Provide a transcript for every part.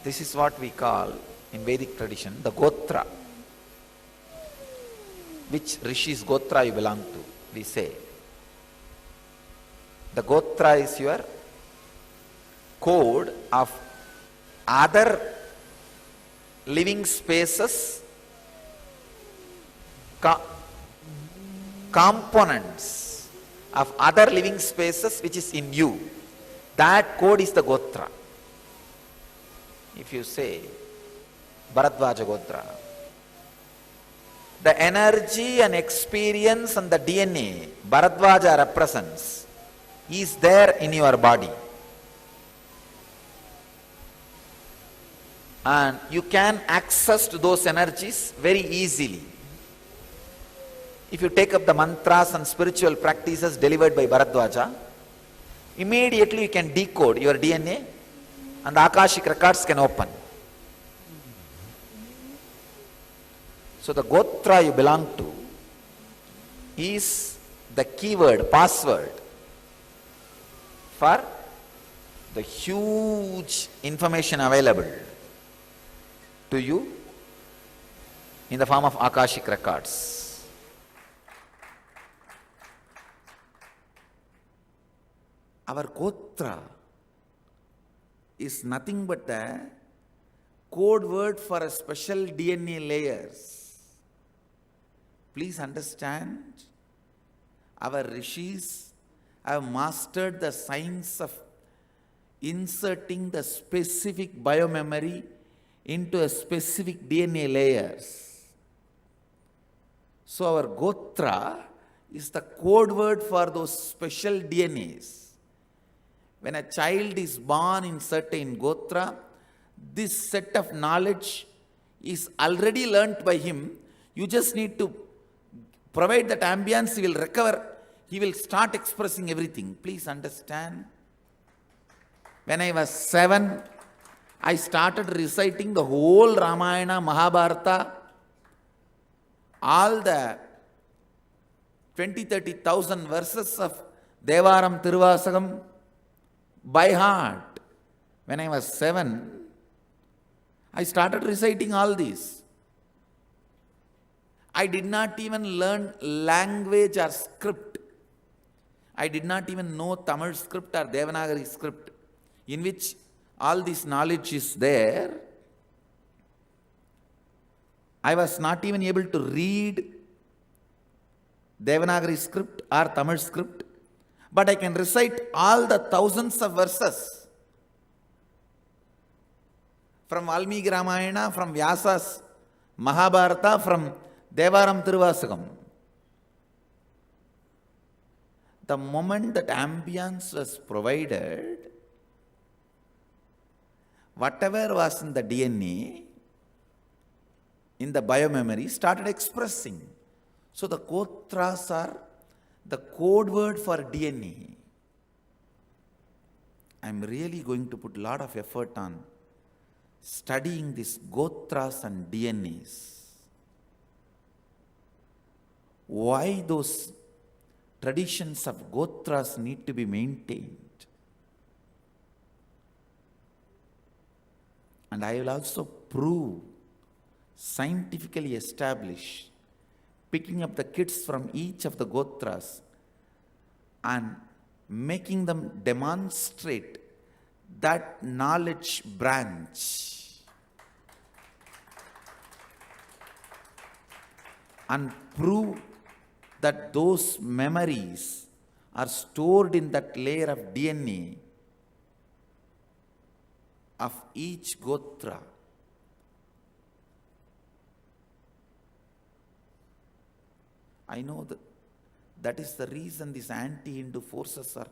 This is what we call in Vedic tradition the Gotra. Which Rishi's Gotra you belong to, we say. The Gotra is your code of other living spaces, components of other living spaces which is in you. That code is the Gotra. If you say Bharadvaja Gotra, the energy and experience and the DNA Bharadvaja represents is there in your body. And you can access to those energies very easily. If you take up the mantras and spiritual practices delivered by Bharadvaja, immediately you can decode your DNA and the Akashic records can open. So the Gotra you belong to is the keyword, password for the huge information available to you in the form of Akashic records. Our Gotra is nothing but a code word for a special DNA layers. Please understand, our rishis have mastered the science of inserting the specific biomemory into a specific DNA layers. So our Gotra is the code word for those special DNAs. When a child is born in certain Gotra, this set of knowledge is already learnt by him. You just need to provide that ambience, he will recover, he will start expressing everything. Please understand. When I was 7, I started reciting the whole Ramayana, Mahabharata, all the 20,000-30,000 verses of Devaram Tiruvasagam by heart. When I was 7, I started reciting all these. I did not even learn language or script. I did not even know Tamil script or Devanagari script, in which all this knowledge is there. I was not even able to read Devanagari script or Tamil script, but I can recite all the thousands of verses from Valmiki Ramayana, from Vyasa's Mahabharata, from Devaram Tiruvasagam. The moment that ambience was provided, whatever was in the DNA, in the biomemory, started expressing. So the Gotras are the code word for DNA. I am really going to put a lot of effort on studying these Gotras and DNAs. Why those traditions of Gotras need to be maintained. And I will also prove, scientifically establish, picking up the kids from each of the Gotras and making them demonstrate that knowledge branch and prove that those memories are stored in that layer of DNA of each Gotra. I know that is the reason these anti-Hindu forces are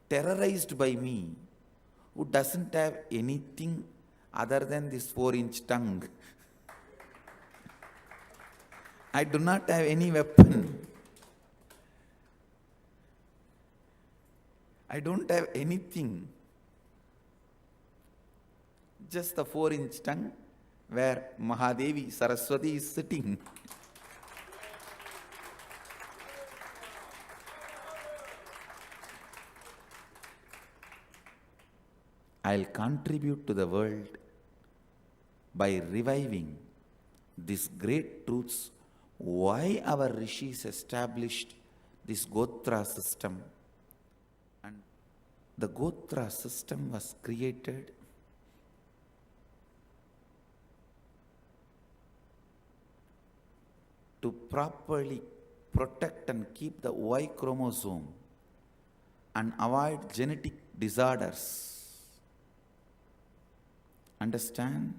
terrorized by me, who doesn't have anything other than this 4-inch tongue. I do not have any weapon. I don't have anything. Just the 4-inch tongue where Mahadevi Saraswati is sitting. I'll contribute to the world by reviving these great truths, why our rishis established this Gotra system. And the Gotra system was created to properly protect and keep the Y chromosome and avoid genetic disorders. Understand?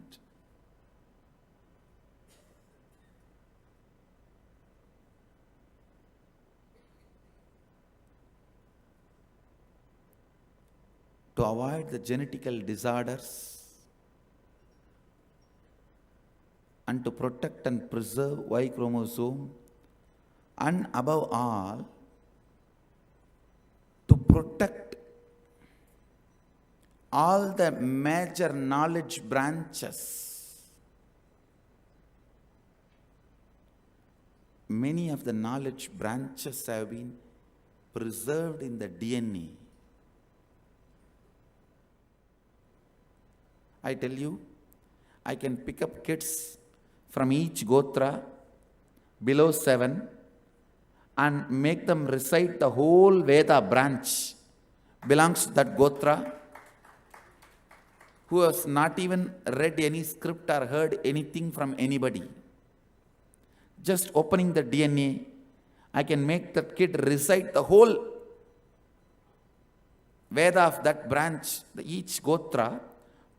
To avoid the genetical disorders and to protect and preserve Y chromosome, and above all, to protect all the major knowledge branches. Many of the knowledge branches have been preserved in the DNA. I tell you, I can pick up kids from each Gotra below 7 and make them recite the whole Veda branch belongs to that Gotra, who has not even read any script or heard anything from anybody. Just opening the DNA, I can make that kid recite the whole Veda of that branch. Each Gotra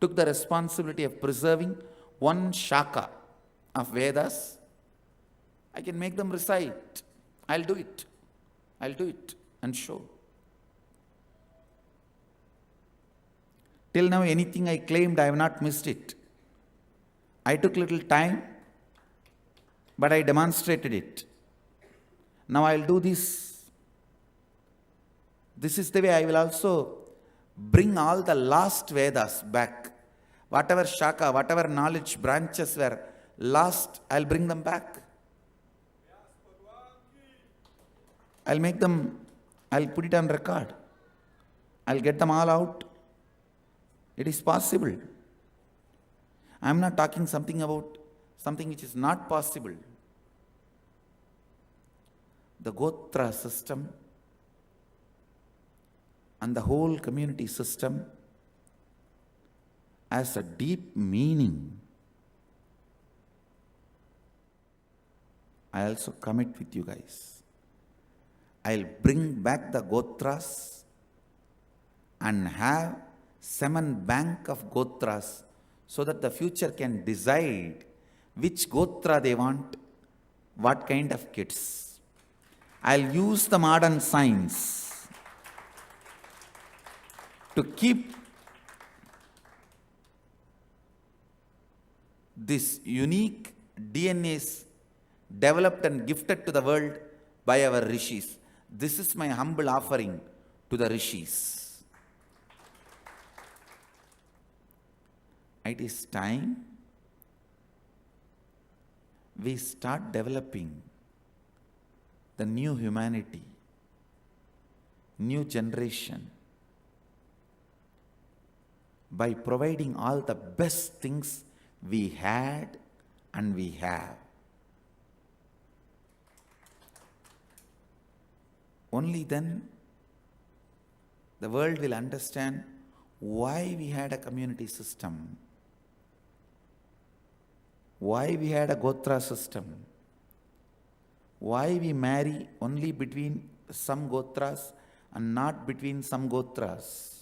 took the responsibility of preserving one Shaka of Vedas. I can make them recite. I'll do it and show. Till now, anything I claimed, I have not missed it. I took little time, but I demonstrated it. Now I'll do this. This is the way I will also bring all the lost Vedas back. Whatever Shaka, whatever knowledge branches were lost, I'll bring them back. I'll make them, I'll put it on record. I'll get them all out. It is possible. I'm not talking something about something which is not possible. The Gotra system and the whole community system has a deep meaning. I also commit with you guys. I'll bring back the Gotras and have 7 bank of Gotras so that the future can decide which Gotra they want, what kind of kids. I'll use the modern science to keep this unique DNAs developed and gifted to the world by our rishis. This is my humble offering to the rishis. It is time we start developing the new humanity, new generation, by providing all the best things we had and we have. Only then the world will understand why we had a community system, why we had a Gotra system, why we marry only between some Gotras and not between some Gotras.